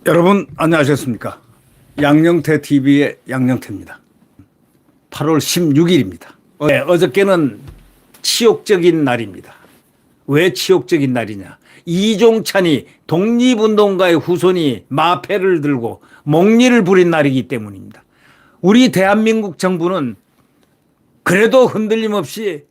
여러분 안녕하셨습니까? 양영태 TV의 양영태입니다. 8월 16일입니다. 어저께는 치욕적인 날입니다. 왜 치욕적인 날이냐? 이종찬이 독립운동가의 후손이 마패를 들고 몽리를 부린 날이기 때문입니다. 우리 대한민국 정부는 그래도 흔들림 없이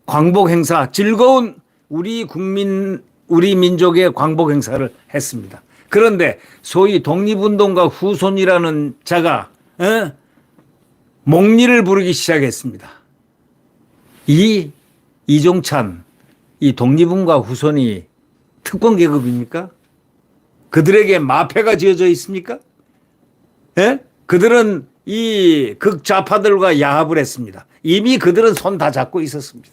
광복 행사, 즐거운 우리 국민, 우리 민족의 광복 행사를 했습니다. 그런데 소위 독립운동가 후손이라는 자가 몽리를 부르기 시작했습니다. 이 이종찬, 이 독립운동가 후손이 특권 계급입니까? 그들에게 마패가 지어져 있습니까? 그들은 이 극좌파들과 야합을 했습니다. 이미 그들은 손 다 잡고 있었습니다.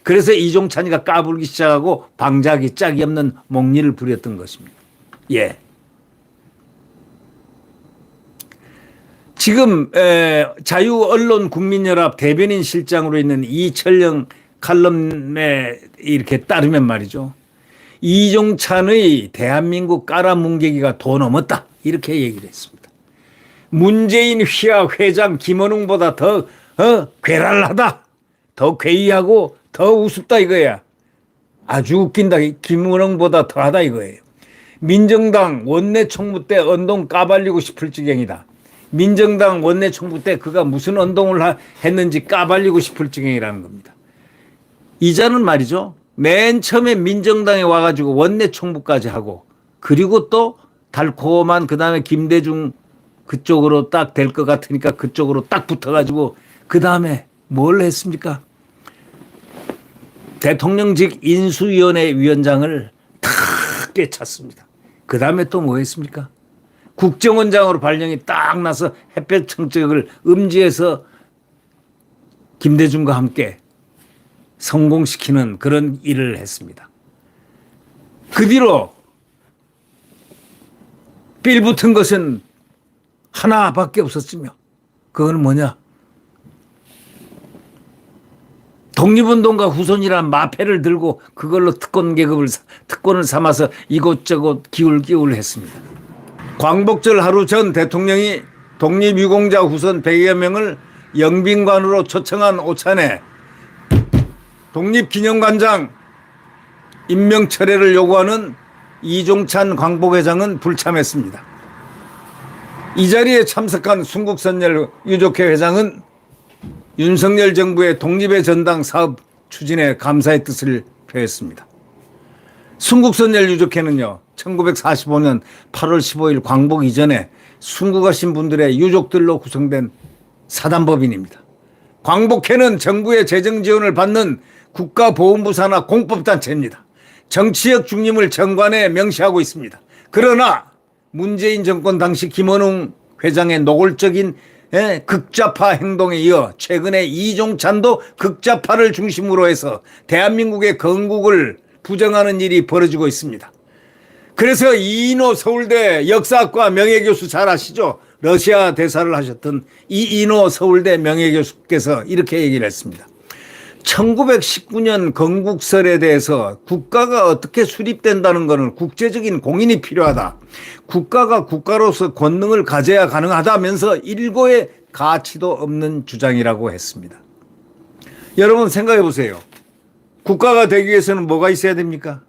그래서 이종찬이가 까불기 시작하고 방작이 짝이 없는 몽리를 부렸던 것입니다. 예. 지금 자유언론국민연합 대변인 실장으로 있는 이철영 칼럼에 이렇게 따르면 말이죠. 이종찬의 대한민국 깔아뭉개기가 더 넘었다. 이렇게 얘기를 했습니다. 문재인 휘하 회장 김원웅보다 더 괴랄하다. 더 괴이하고 더 우습다 이거야. 아주 웃긴다. 김원웅보다 더하다 이거예요. 민정당 원내 총무 때 언동 까발리고 싶을 지경이다. 민정당 원내 총무 때 그가 무슨 언동을 했는지 까발리고 싶을 지경이라는 겁니다. 이자는 말이죠. 맨 처음에 민정당에 와가지고 원내 총무까지 하고 그리고 또 달콤한 그 다음에 김대중 그쪽으로 딱 될 것 같으니까 그쪽으로 딱 붙어가지고 그 다음에 뭘 했습니까? 대통령직 인수위원회 위원장을 탁 꿰찼습니다. 그 다음에 또 뭐 했습니까? 국정원장으로 발령이 딱 나서 햇볕 청적을 음지에서 김대중과 함께 성공시키는 그런 일을 했습니다. 그 뒤로 삘 붙은 것은 하나밖에 없었으며 그건 뭐냐? 독립운동가 후손이란 마패를 들고 그걸로 특권을 삼아서 이곳저곳 기울기울 했습니다. 광복절 하루 전 대통령이 독립유공자 후손 100여 명을 영빈관으로 초청한 오찬에 독립기념관장 임명 철회를 요구하는 이종찬 광복회장은 불참했습니다. 이 자리에 참석한 순국선열 유족회 회장은 윤석열 정부의 독립의 전당 사업 추진에 감사의 뜻을 표했습니다. 순국선열 유족회는요, 1945년 8월 15일 광복 이전에 순국하신 분들의 유족들로 구성된 사단법인입니다. 광복회는 정부의 재정 지원을 받는 국가보훈부 산하 공법단체입니다. 정치적 중립을 정관에 명시하고 있습니다. 그러나 문재인 정권 당시 김원웅 회장의 노골적인 극좌파 행동에 이어 최근에 이종찬도 극좌파를 중심으로 해서 대한민국의 건국을 부정하는 일이 벌어지고 있습니다. 그래서 이인호 서울대 역사학과 명예교수 잘 아시죠? 러시아 대사를 하셨던 이인호 서울대 명예교수께서 이렇게 얘기를 했습니다. 1919년 건국설에 대해서 국가가 어떻게 수립된다는 것은 국제적인 공인이 필요하다. 국가가 국가로서 권능을 가져야 가능하다면서 일고의 가치도 없는 주장이라고 했습니다. 여러분 생각해 보세요. 국가가 되기 위해서는 뭐가 있어야 됩니까?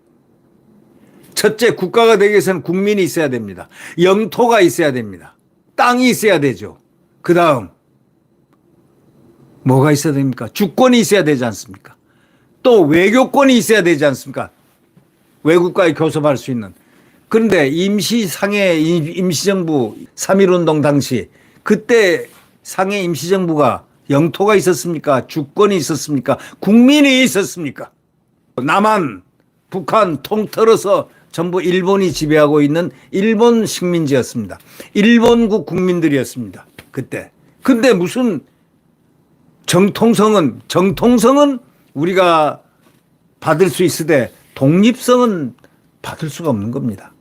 첫째, 국가가 되기 위해서는 국민이 있어야 됩니다. 영토가 있어야 됩니다. 땅이 있어야 되죠. 그 다음 뭐가 있어야 됩니까? 주권이 있어야 되지 않습니까? 또 외교권이 있어야 되지 않습니까? 외국과의 교섭할 수 있는. 그런데 임시정부 3.1운동 당시 그때 상해 임시정부가 영토가 있었습니까? 주권이 있었습니까? 국민이 있었습니까? 남한, 북한 통틀어서 전부 일본이 지배하고 있는 일본 식민지였습니다. 일본국 국민들이었습니다. 그때. 근데 무슨 정통성은 우리가 받을 수 있으되 독립성은 받을 수가 없는 겁니다.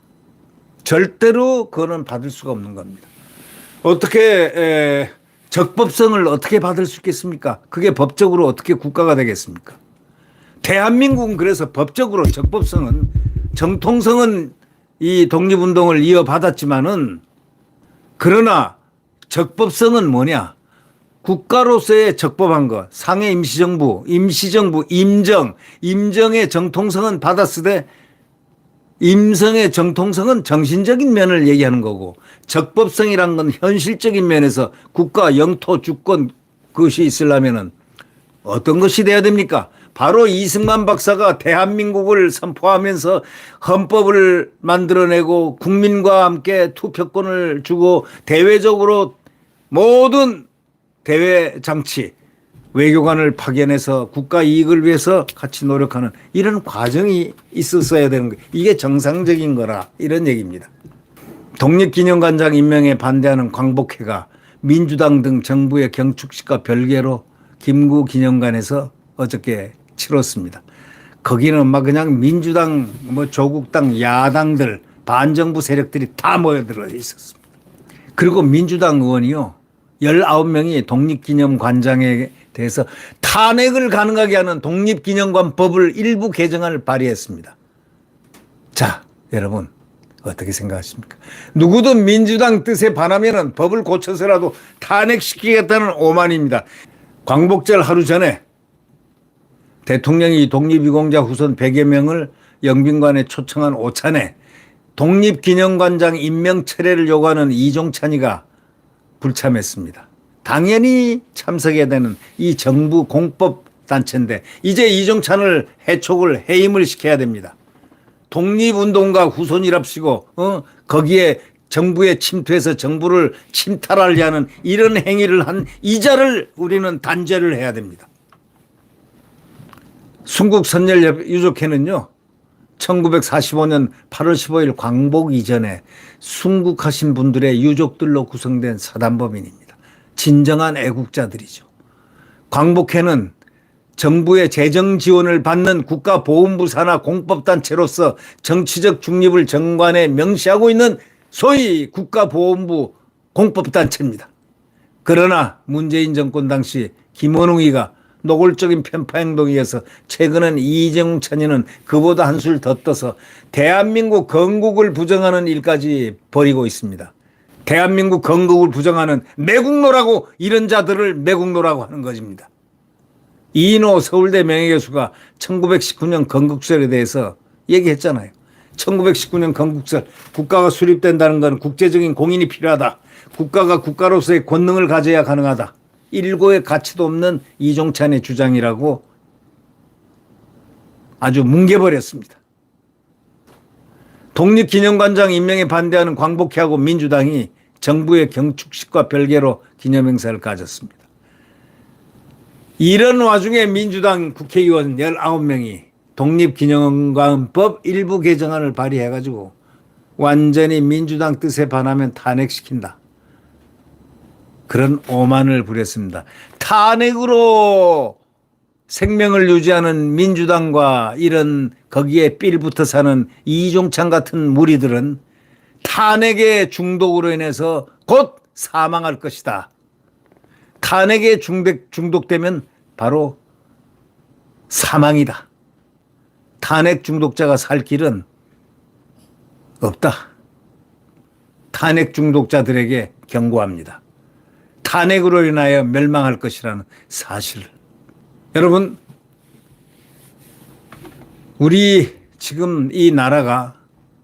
절대로 그거는 받을 수가 없는 겁니다. 어떻게 적법성을 어떻게 받을 수 있겠습니까? 그게 법적으로 어떻게 국가가 되겠습니까? 대한민국은 그래서 법적으로 적법성은, 정통성은 이 독립운동을 이어받았지만은, 그러나 적법성은 뭐냐? 국가로서의 적법한 것, 상해 임시정부, 임정의 정통성은 받았으되 임성의 정통성은 정신적인 면을 얘기하는 거고, 적법성이란 건 현실적인 면에서 국가 영토 주권 그것이 있으려면은 어떤 것이 돼야 됩니까? 바로 이승만 박사가 대한민국을 선포하면서 헌법을 만들어내고 국민과 함께 투표권을 주고 대외적으로 모든 대외 장치, 외교관을 파견해서 국가 이익을 위해서 같이 노력하는 이런 과정이 있었어야 되는 거예요. 이게 정상적인 거라 이런 얘기입니다. 독립기념관장 임명에 반대하는 광복회가 민주당 등 정부의 경축식과 별개로 김구 기념관에서 어저께 치렀습니다. 거기는 막 그냥 민주당, 조국당, 야당들, 반정부 세력들이 다 모여들어 있었습니다. 그리고 민주당 의원이요, 19명이 독립기념관장에 대해서 탄핵을 가능하게 하는 독립기념관법을 일부 개정안을 발의했습니다. 자, 여러분 어떻게 생각하십니까? 누구든 민주당 뜻에 반하면 법을 고쳐서라도 탄핵시키겠다는 오만입니다. 광복절 하루 전에 대통령이 독립유공자 후손 100여 명을 영빈관에 초청한 오찬에 독립기념관장 임명 철회를 요구하는 이종찬이가 불참했습니다. 당연히 참석해야 되는 이 정부 공법 단체인데 이제 이종찬을 해촉을 해임을 시켜야 됩니다. 독립운동가 후손이랍시고 거기에 정부에 침투해서 정부를 침탈하려 하는 이런 행위를 한 이자를 우리는 단죄를 해야 됩니다. 순국선열 유족회는요, 1945년 8월 15일 광복 이전에 순국하신 분들의 유족들로 구성된 사단법인입니다. 진정한 애국자들이죠. 광복회는 정부의 재정 지원을 받는 국가보훈부 산하 공법단체로서 정치적 중립을 정관에 명시하고 있는 소위 국가보훈부 공법단체입니다. 그러나 문재인 정권 당시 김원웅이가 노골적인 편파 행동에 의해서 최근엔 이종찬이는 그보다 한술 더 떠서 대한민국 건국을 부정하는 일까지 벌이고 있습니다. 대한민국 건국을 부정하는 매국노라고, 이런 자들을 매국노라고 하는 것입니다. 이인호 서울대 명예교수가 1919년 건국설에 대해서 얘기했잖아요. 1919년 건국설, 국가가 수립된다는 건 국제적인 공인이 필요하다. 국가가 국가로서의 권능을 가져야 가능하다. 일고의 가치도 없는 이종찬의 주장이라고 아주 뭉개버렸습니다. 독립기념관장 임명에 반대하는 광복회하고 민주당이 정부의 경축식과 별개로 기념행사를 가졌습니다. 이런 와중에 민주당 국회의원 19명이 독립기념관법 일부 개정안을 발의해가지고 완전히 민주당 뜻에 반하면 탄핵시킨다. 그런 오만을 부렸습니다. 탄핵으로 생명을 유지하는 민주당과 이런 거기에 삘부터 사는 이종찬 같은 무리들은 탄핵의 중독으로 인해서 곧 사망할 것이다. 탄핵에 중독되면 바로 사망이다. 탄핵 중독자가 살 길은 없다. 탄핵 중독자들에게 경고합니다. 탄핵으로 인하여 멸망할 것이라는 사실을. 여러분, 우리 지금 이 나라가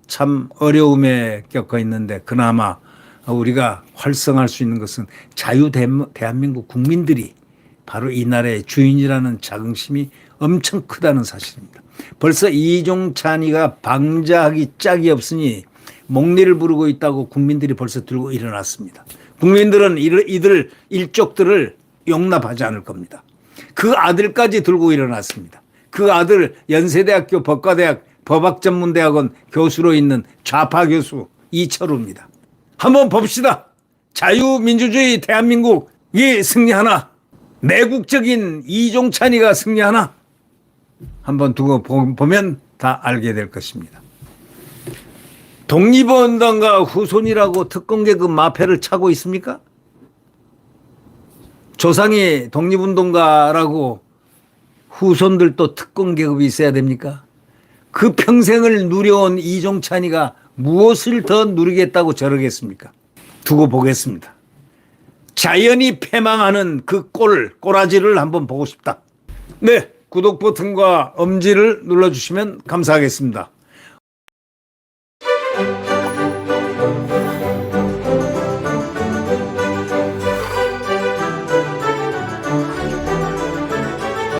참 어려움에 겪어 있는데 그나마 우리가 활성화할 수 있는 것은 대한민국 국민들이 바로 이 나라의 주인이라는 자긍심이 엄청 크다는 사실입니다. 벌써 이종찬이가 방자하기 짝이 없으니 목리를 부르고 있다고 국민들이 벌써 들고 일어났습니다. 국민들은 이들 일족들을 용납하지 않을 겁니다. 그 아들까지 들고 일어났습니다. 그 아들 연세대학교 법과대학 법학전문대학원 교수로 있는 좌파 교수 이철우입니다. 한번 봅시다. 자유민주주의 대한민국이 승리하나? 내국적인 이종찬이가 승리하나? 한번 두고 보면 다 알게 될 것입니다. 독립운동가 후손이라고 특공계급 마패를 차고 있습니까? 조상이 독립운동가라고 후손들도 특권 계급이 있어야 됩니까? 그 평생을 누려온 이종찬이가 무엇을 더 누리겠다고 저러겠습니까? 두고 보겠습니다. 자연이 패망하는 그 꼬라지를 한번 보고 싶다. 네, 구독 버튼과 엄지를 눌러주시면 감사하겠습니다.